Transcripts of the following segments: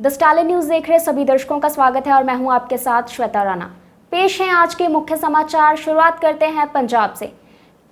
The Stalin news देख रहे सभी दर्शकों का स्वागत है और मैं हूं आपके साथ श्वेता राणा। पेश हैं आज के मुख्य समाचार। शुरुआत करते हैं पंजाब से।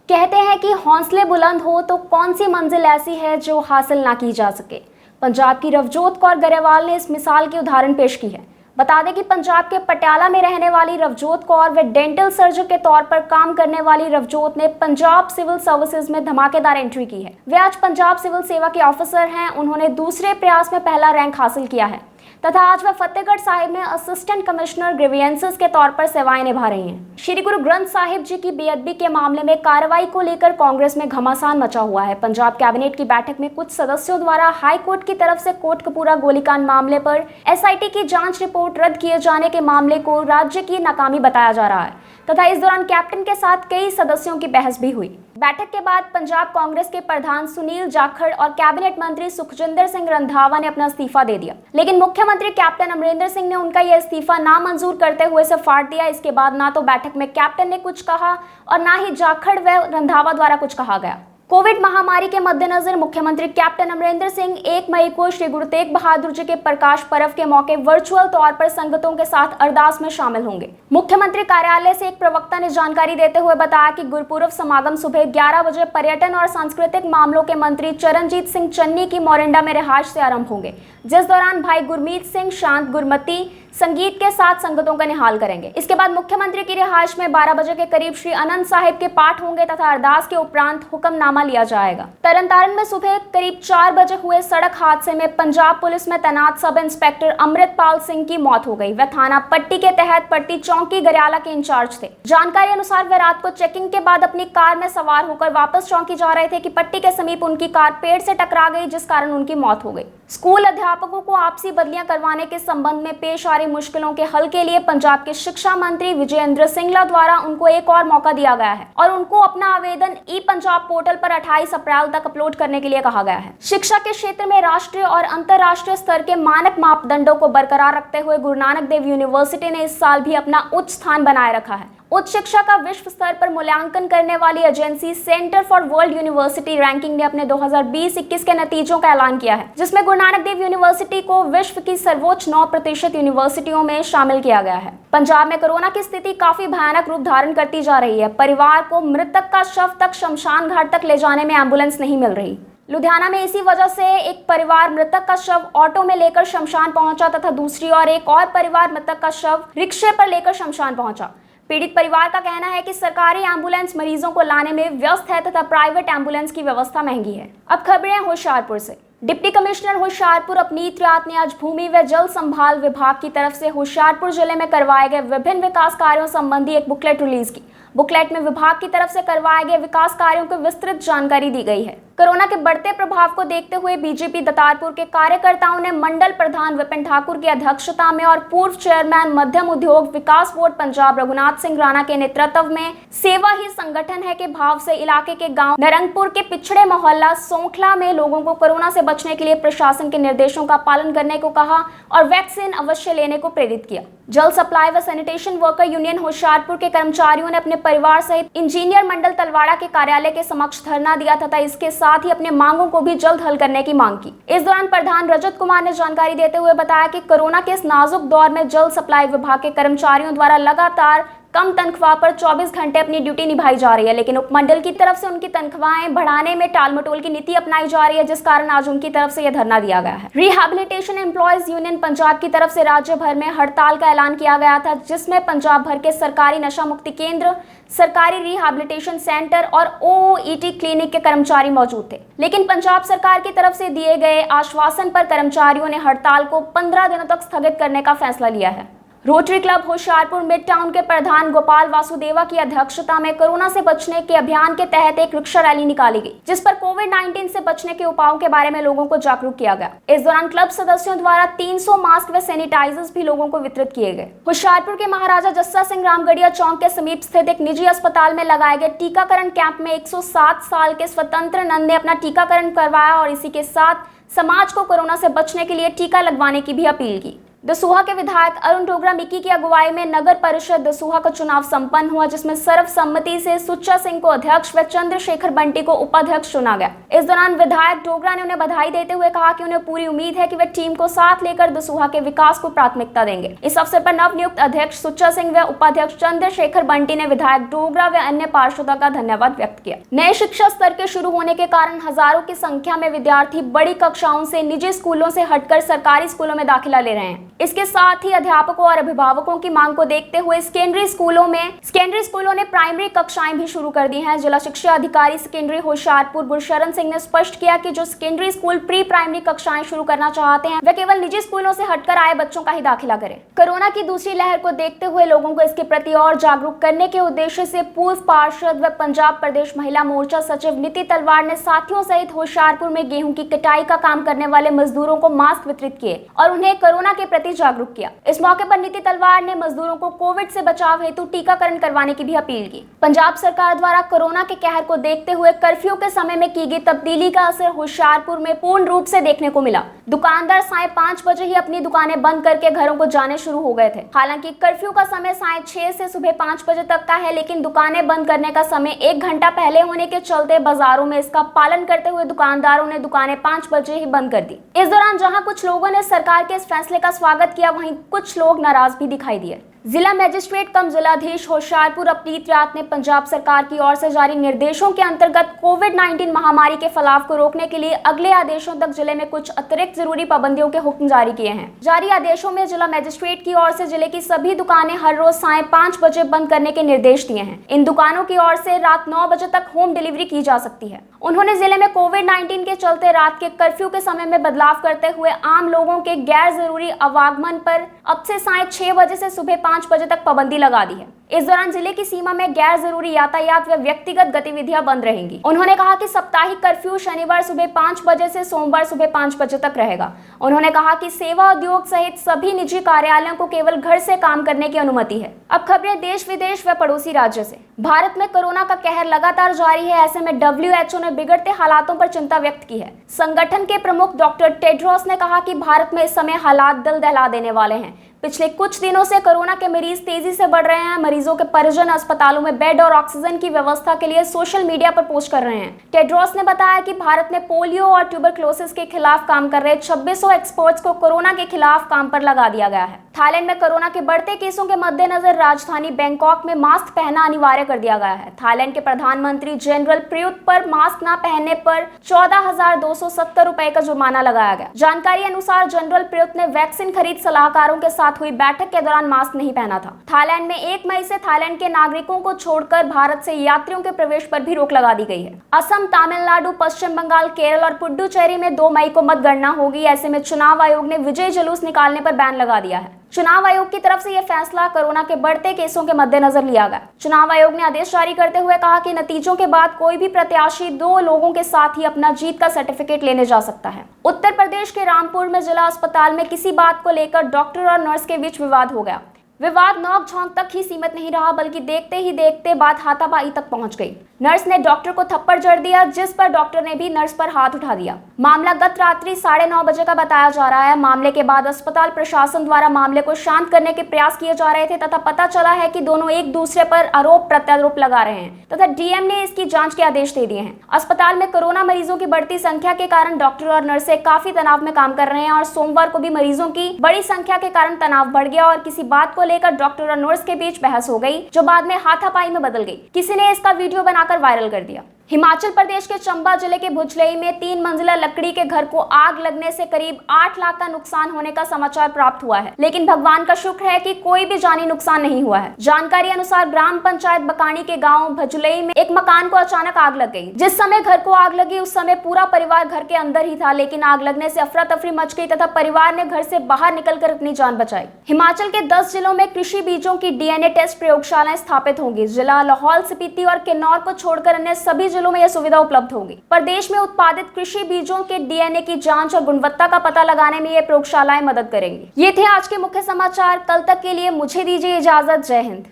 कहते हैं कि हौसले बुलंद हो तो कौन सी मंजिल ऐसी है जो हासिल ना की जा सके। पंजाब की रवजोत कौर गरेवाल ने इस मिसाल की उदाहरण पेश की है। बता दें कि पंजाब के पटियाला में रहने वाली रवजोत कौर व डेंटल सर्जन के तौर पर काम करने वाली रवजोत ने पंजाब सिविल सर्विसेज में धमाकेदार एंट्री की है। वे आज पंजाब सिविल सेवा के ऑफिसर हैं। उन्होंने दूसरे प्रयास में पहला रैंक हासिल किया है तथा आज वह फतेहगढ़ साहिब में असिस्टेंट कमिश्नर ग्रीवियंसेस के तौर पर सेवाएं निभा रही हैं। श्री गुरु ग्रंथ साहिब जी की बेअदबी के मामले में कार्रवाई को लेकर कांग्रेस में घमासान मचा हुआ है। पंजाब कैबिनेट की बैठक में कुछ सदस्यों द्वारा हाई कोर्ट की तरफ से कोटकपूरा गोलीकांड मामले पर एसआईटी की जांच रिपोर्ट रद्द किए जाने के मामले को राज्य की नाकामी बताया जा रहा है तथा इस दौरान कैप्टन के साथ कई सदस्यों की बहस भी हुई। बैठक के बाद पंजाब कांग्रेस के प्रधान सुनील जाखड़ और कैबिनेट मंत्री सुखजिंदर सिंह रंधावा ने अपना इस्तीफा दे दिया, लेकिन मुख्यमंत्री कैप्टन अमरिंदर सिंह ने उनका यह इस्तीफा नामंजूर करते हुए इसे फाड़ दिया। इसके बाद ना तो बैठक में कैप्टन ने कुछ कहा और ना ही जाखड़ व रंधावा द्वारा कुछ कहा गया। कोविड महामारी के मद्देनजर मुख्यमंत्री कैप्टन अमरिंदर सिंह 1 मई को श्री गुरु तेग बहादुर जी के प्रकाश पर्व के मौके वर्चुअल तौर पर संगतों के साथ अरदास में शामिल होंगे। मुख्यमंत्री कार्यालय से एक प्रवक्ता ने जानकारी देते हुए बताया कि गुरुपुरब समागम सुबह 11 बजे पर्यटन और सांस्कृतिक मामलों के मंत्री चरणजीत सिंह चन्नी की मोरिंडा में रिहाइश से आरंभ होंगे, जिस दौरान भाई गुरमीत सिंह शांत गुरमती संगीत के साथ संगतों का निहाल करेंगे। इसके बाद मुख्यमंत्री की रिहाइश में 12 बजे के करीब श्री अनंत साहिब के पाठ होंगे तथा अरदास के उपरांत हुक्मनामा लिया जाएगा। तरनतारन में सुबह करीब 4 बजे हुए सड़क हादसे में पंजाब पुलिस में तैनात सब इंस्पेक्टर अमृतपाल सिंह की मौत हो गई। वह थाना पट्टी के तहत पट्टी चौकी गरियाला के इंचार्ज थे। जानकारी अनुसार वे रात को चेकिंग के बाद अपनी कार में सवार होकर वापस चौकी जा रहे थे कि पट्टी के समीप उनकी कार पेड़ से टकरा गई, जिस कारण उनकी मौत हो गई। स्कूल अध्यापकों को आपसी बदलियां करवाने के संबंध में पेश आ रही मुश्किलों के हल के लिए पंजाब के शिक्षा मंत्री विजयेंद्र सिंगला द्वारा उनको एक और मौका दिया गया है और उनको अपना आवेदन ई पंजाब पोर्टल पर 28 अप्रैल तक अपलोड करने के लिए कहा गया है। शिक्षा के क्षेत्र में राष्ट्रीय और अंतर्राष्ट्रीय स्तर के मानक मापदंडों को बरकरार रखते हुए गुरु नानक देव यूनिवर्सिटी ने इस साल भी अपना उच्च स्थान बनाए रखा है। उच्च शिक्षा का विश्व स्तर पर मूल्यांकन करने वाली agency centre for world university ranking ने अपने 2020-21 के नतीजों का ऐलान किया है, जिसमें गुरु नानक देव यूनिवर्सिटी को विश्व की सर्वोच्च 9% यूनिवर्सिटियों में शामिल किया गया है। पंजाब में कोरोना की स्थिति काफी भयानक रूप धारण करती जा रही है। परिवार को मृतक का शव तक शमशान घाट तक ले जाने में एम्बुलेंस नहीं मिल रही। लुधियाना में इसी वजह से एक परिवार मृतक का शव ऑटो में लेकर शमशान पहुंचा तथा दूसरी ओर एक और परिवार मृतक का शव रिक्शे पर लेकर शमशान पहुंचा। पीड़ित परिवार का कहना है कि सरकारी एम्बुलेंस मरीजों को लाने में व्यस्त है तथा प्राइवेट एम्बुलेंस की व्यवस्था महंगी है। अब खबरें होशियारपुर से। डिप्टी कमिश्नर होशियारपुर अपनीत रियात ने आज भूमि व जल संभाल विभाग की तरफ से होशियारपुर जिले में करवाए गए विभिन्न विकास कार्यों संबंधी एक बुकलेट रिलीज की। बुकलेट में विभाग की तरफ से करवाए गए विकास कार्यों की विस्तृत जानकारी दी गई है। कोरोना के बढ़ते प्रभाव को देखते हुए बीजेपी दतारपुर के कार्यकर्ताओं ने मंडल प्रधान विपिन ठाकुर की अध्यक्षता में और पूर्व चेयरमैन मध्यम उद्योग विकास बोर्ड पंजाब रघुनाथ सिंह राणा के नेतृत्व में सेवा ही संगठन है के भाव से इलाके के गांव नरंगपुर के पिछड़े मोहल्ला सोंखला में लोगों को कोरोना से बचने के लिए प्रशासन के निर्देशों का पालन करने को कहा और वैक्सीन अवश्य लेने को प्रेरित किया। जल सप्लाई व सैनिटेशन वर्कर यूनियन होशियारपुर के कर्मचारियों ने अपने परिवार सहित इंजीनियर मंडल तलवाड़ा के कार्यालय के समक्ष धरना दिया तथा इसके साथ ही अपने मांगों को भी जल्द हल करने की मांग की। इस दौरान प्रधान रजत कुमार ने जानकारी देते हुए बताया कि कोरोना के इस नाजुक दौर में जल सप्लाई विभाग के कर्मचारियों द्वारा लगातार कम तनख्वाह पर 24 घंटे अपनी ड्यूटी निभाई जा रही है, लेकिन उपमंडल की तरफ से उनकी तनख्वाहें बढ़ाने में टालमटोल की नीति अपनाई जा रही है, जिस कारण आज उनकी तरफ से यह धरना दिया गया है। रिहैबिलिटेशन एम्प्लॉयज यूनियन पंजाब की तरफ से राज्य भर में हड़ताल का ऐलान किया गया था, जिसमें पंजाब भर के सरकारी नशा मुक्ति केंद्र, सरकारी रिहैबिलिटेशन सेंटर और ओओईटी क्लिनिक के कर्मचारी मौजूद थे, लेकिन पंजाब सरकार की तरफ से दिए गए आश्वासन पर कर्मचारियों ने हड़ताल को 15 दिनों तक स्थगित करने का फैसला लिया है। Rotary club Hoshiarpur mid town के प्रधान गोपाल वासुदेवा की अध्यक्षता में कोरोना से बचने के अभियान के तहत एक रिक्शा रैली निकाली गई, जिस पर कोविड-19 से बचने के उपायों के बारे में लोगों को जागरूक किया गया। इस दौरान क्लब सदस्यों द्वारा 300 मास्क व सैनिटाइजर्स भी लोगों को वितरित किए गए। होशियारपुर के महाराजा जस्सा सिंह रामगढ़िया चौक के समीप स्थित एक निजी अस्पताल में लगाए गए टीकाकरण कैंप में 107 साल के स्वतंत्र नंद ने अपना टीकाकरण करवाया और इसी के साथ समाज को कोरोना से बचने के लिए टीका लगवाने की भी अपील की। दसूहा के विधायक अरुण डोगरा मिक्की की अगुवाई में नगर परिषद दसूहा का चुनाव संपन्न हुआ, जिसमें सर्वसम्मति से सुच्चा सिंह को अध्यक्ष व चंद्रशेखर बंटी को उपाध्यक्ष चुना गया। इस दौरान विधायक डोगरा ने उन्हें बधाई देते हुए कहा कि उन्हें पूरी उम्मीद है कि वे टीम को साथ लेकर दसूहा के विकास को प्राथमिकता देंगे। इस अवसर पर नवनियुक्त अध्यक्ष सुच्चा सिंह व उपाध्यक्ष चंद्रशेखर बंटी ने विधायक डोगरा व अन्य पार्षदों का धन्यवाद व्यक्त किया। नए शिक्षा स्तर के शुरू होने के कारण हजारों की संख्या में विद्यार्थी बड़ी कक्षाओं से निजी स्कूलों से हटकर सरकारी स्कूलों में दाखिला ले रहे हैं। इसके साथ ही अध्यापकों और अभिभावकों की मांग को देखते हुए सेकेंडरी स्कूलों ने प्राइमरी कक्षाएं भी शुरू कर दी हैं। जिला शिक्षा अधिकारी सेकेंडरी होशियारपुर गुरशरण सिंह ने स्पष्ट किया कि जो सेकेंडरी स्कूल प्री प्राइमरी कक्षाएं शुरू करना चाहते हैं वे केवल निजी स्कूलों से हटकर आए बच्चों का ही दाखिला करें। कोरोना की दूसरी लहर को देखते हुए लोगों को इसके प्रति और जागरूक करने के उद्देश्य से पूर्व पार्षद व पंजाब प्रदेश महिला मोर्चा सचिव नीति तलवार ने साथियों सहित होशियारपुर में गेहूं की कटाई का काम करने वाले मजदूरों को मास्क वितरित किए और उन्हें कोरोना के प्रति जागरूक किया। इस मौके पर नीति तलवार ने मजदूरों को कोविड से बचाव हेतु टीकाकरण करवाने की भी अपील की। पंजाब सरकार द्वारा कोरोना के कहर को देखते हुए कर्फ्यू के समय में की गई तब्दीली का असर होशियारपुर में पूर्ण रूप से देखने को मिला। दुकानदार साय 5 बजे ही अपनी दुकानें बंद करके घरों को जाने शुरू हो गए थे। हालांकि कर्फ्यू का समय साय 6 से सुबह 5 बजे तक का है, लेकिन दुकानें बंद करने का समय 1 घंटा पहले होने के चलते बाजारों में इसका पालन करते हुए दुकानदारों ने दुकानें 5 बजे ही बंद कर दी। इस दौरान जहां कुछ लोगों ने सरकार के इस फैसले का स्वागत किया, वहीं कुछ लोग नाराज भी दिखाई दिए। जिला मजिस्ट्रेट कम जिलाधीश होशियारपुर अपनीत रात ने पंजाब सरकार की ओर से जारी निर्देशों के अंतर्गत कोविड-19 महामारी के फैलाव को रोकने के लिए अगले आदेशों तक जिले में कुछ अतिरिक्त जरूरी पाबंदियों के हुक्म जारी किए हैं। जारी आदेशों में जिला मजिस्ट्रेट की ओर से जिले की सभी दुकानें हर रोज साय 5 बजे बंद करने के निर्देश दिए हैं। इन दुकानों की ओर से रात 9 बजे तक होम डिलीवरी की जा सकती है। उन्होंने जिले में कोविड-19 के चलते रात के कर्फ्यू के समय में बदलाव करते हुए आम लोगों के गैर जरूरी आवागमन पर अब से साय 6 बजे से सुबह 5 बजे तक पाबंदी लगा दी है। इस दौरान जिले की सीमा में गैर जरूरी यातायात व व्यक्तिगत गतिविधियां बंद रहेंगी। उन्होंने कहा कि साप्ताहिक कर्फ्यू शनिवार सुबह 5 बजे से सोमवार सुबह 5 बजे तक रहेगा। उन्होंने कहा कि सेवा उद्योग सहित सभी निजी कार्यालयों को केवल घर से काम करने की अनुमति है। अब खबरें देश विदेश व पड़ोसी राज्य से। भारत में कोरोना का कहर लगातार जारी है। ऐसे में WHO ने बिगड़ते हालातों पर चिंता व्यक्त की है। संगठन के प्रमुख डॉक्टर टेड्रोस ने कहा कि भारत में इस समय हालात दिल दहला देने वाले हैं। पिछले कुछ दिनों से कोरोना के मरीज तेजी से बढ़ रहे हैं। मरीजों के परिजन अस्पतालों में बेड और ऑक्सीजन की व्यवस्था के लिए सोशल मीडिया पर पोस्ट कर रहे हैं। टेड्रोस ने बताया कि भारत में पोलियो और ट्यूबरक्लोसिस के खिलाफ काम कर रहे 2600 एक्सपर्ट्स को कोरोना के खिलाफ काम पर लगा दिया गया है। थाईलैंड में कोरोना के बढ़ते केसों के मद्देनजर राजधानी बैंकॉक में मास्क पहनना अनिवार्य कर दिया गया है। थाईलैंड के प्रधानमंत्री जनरल प्रयुत पर मास्क न पहनने पर 14,270 रुपए का जुर्माना लगाया गया। जानकारी अनुसार जनरल प्रयुत ने वैक्सीन खरीद सलाहकारों के साथ हुई बैठक के दौरान मास्क नहीं पहना था। थाईलैंड में 1 मई से थाईलैंड के नागरिकों को छोड़कर भारत से यात्रियों के प्रवेश पर भी रोक लगा दी गई है। असम, तमिलनाडु, पश्चिम बंगाल, केरल और पुडुचेरी में 2 मई को मतगणना होगी। ऐसे में चुनाव आयोग ने विजय जुलूस निकालने पर बैन लगा दिया है। चुनाव आयोग की तरफ से यह फैसला कोरोना के बढ़ते केसों के मद्देनजर लिया गया। चुनाव आयोग ने आदेश जारी करते हुए कहा कि नतीजों के बाद कोई भी प्रत्याशी 2 लोगों के साथ ही अपना जीत का सर्टिफिकेट लेने जा सकता है। उत्तर प्रदेश के रामपुर में जिला अस्पताल में किसी बात को लेकर डॉक्टर और नर्स के बीच विवाद हो गया। विवाद नोक-झोंक तक ही सीमित नहीं रहा, बल्कि देखते ही देखते बात हाथापाई तक पहुंच गई। नर्स ने डॉक्टर को थप्पड़ जड़ दिया, जिस पर डॉक्टर ने भी नर्स पर हाथ उठा दिया। मामला गत रात्रि 9:30 बजे का बताया जा रहा है। मामले के बाद अस्पताल प्रशासन द्वारा मामले को शांत करने के प्रयास किए जा रहे थे तथा पता चला है कि दोनों एक दूसरे पर आरोप प्रत्यारोप लगा रहे हैं तथा डीएम ने इसकी जांच के आदेश दे दिए हैं। अस्पताल में कोरोना मरीजों की बढ़ती संख्या के कारण डॉक्टर और नर्सें काफी तनाव में काम कर रहे हैं और सोमवार को भी मरीजों की बड़ी संख्या के कारण तनाव बढ़ गया और किसी बात को लेकर डॉक्टर और नर्स के बीच बहस हो गई, जो बाद में हाथापाई में बदल गई। किसी ने इसका वीडियो बनाकर वायरल कर दिया। हिमाचल प्रदेश के चंबा जिले के भुजलई में 3 मंजिला लकड़ी के घर को आग लगने से करीब 8 लाख का नुकसान होने का समाचार प्राप्त हुआ है, लेकिन भगवान का शुक्र है कि कोई भी जानी नुकसान नहीं हुआ है। जानकारी अनुसार ग्राम पंचायत बकानी के गांव भुजलई में एक मकान को अचानक आग लग गई। जिस समय घर को आग लगी उस समय पूरा परिवार घर के अंदर ही था, लेकिन आग लगने से अफरा तफरी मच गई तथा परिवार ने घर से बाहर निकलकर अपनी जान बचाई। हिमाचल के 10 जिलों में कृषि बीजों की DNA टेस्ट प्रयोगशालाएं स्थापित होंगी। जिला लाहौल स्पीति और किन्नौर को छोड़कर अन्य सभी जिलों में यह सुविधा उपलब्ध होगी। प्रदेश में उत्पादित कृषि बीजों के DNA की जांच और गुणवत्ता का पता लगाने में ये प्रयोगशालाएं मदद करेंगी। ये थे आज के मुख्य समाचार। कल तक के लिए मुझे दीजिए इजाजत। जय हिंद।